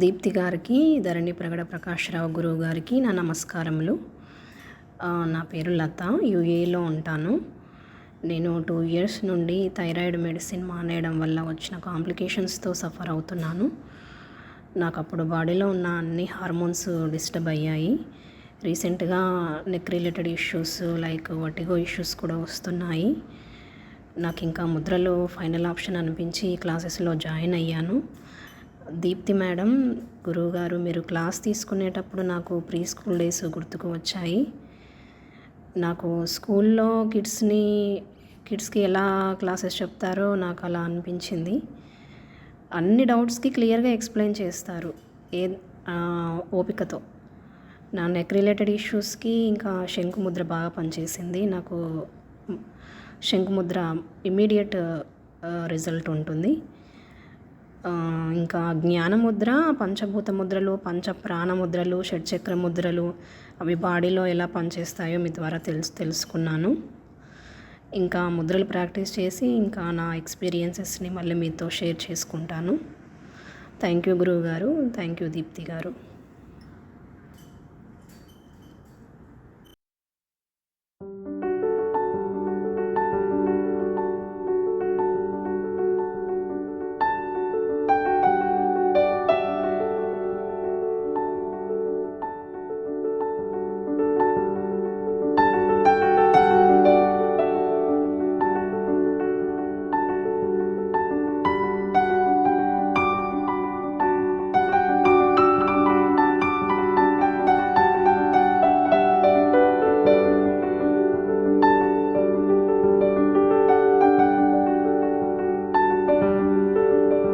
దీప్తి గారికి, ధరణి ప్రగడ ప్రకాశ్రావు గురువు గారికి నా నమస్కారములు. నా పేరు లత, యూఏలో ఉంటాను. నేను 2 years నుండి థైరాయిడ్ మెడిసిన్ మానేయడం వల్ల వచ్చిన కాంప్లికేషన్స్తో సఫర్ అవుతున్నాను. నాకు అప్పుడు బాడీలో ఉన్న అన్ని హార్మోన్స్ డిస్టర్బ్ అయ్యాయి. రీసెంట్గా neck related issues like vertigo issues కూడా వస్తున్నాయి. నాకు ఇంకా ముద్రలో ఫైనల్ ఆప్షన్ అనిపించి క్లాసెస్లో జాయిన్ అయ్యాను. దీప్తి మేడం, గురువుగారు మీరు క్లాస్ తీసుకునేటప్పుడు నాకు ప్రీ స్కూల్ డేస్ గుర్తుకు వచ్చాయి. నాకు స్కూల్లో కిడ్స్కి ఎలా క్లాసెస్ చెప్తారో నాకు అలా అనిపించింది. అన్ని డౌట్స్కి క్లియర్గా ఎక్స్ప్లెయిన్ చేస్తారు ఓపికతో. నా నెక్ రిలేటెడ్ ఇష్యూస్కి ఇంకా శంకుముద్ర బాగా పనిచేసింది. నాకు శంకుముద్ర ఇమ్మీడియట్ రిజల్ట్ ఉంటుంది. ఇంకా జ్ఞానముద్ర, పంచభూత ముద్రలు, పంచ ప్రాణ ముద్రలు, షట్చక్ర ముద్రలు అవి బాడీలో ఎలా పనిచేస్తాయో మీ ద్వారా తెలుసుకున్నాను. ఇంకా ముద్రలు ప్రాక్టీస్ చేసి ఇంకా నా ఎక్స్పీరియన్సెస్ని మళ్ళీ మీతో షేర్ చేసుకుంటాను. థ్యాంక్ యూ గురువు గారు, థ్యాంక్ యూ దీప్తి గారు.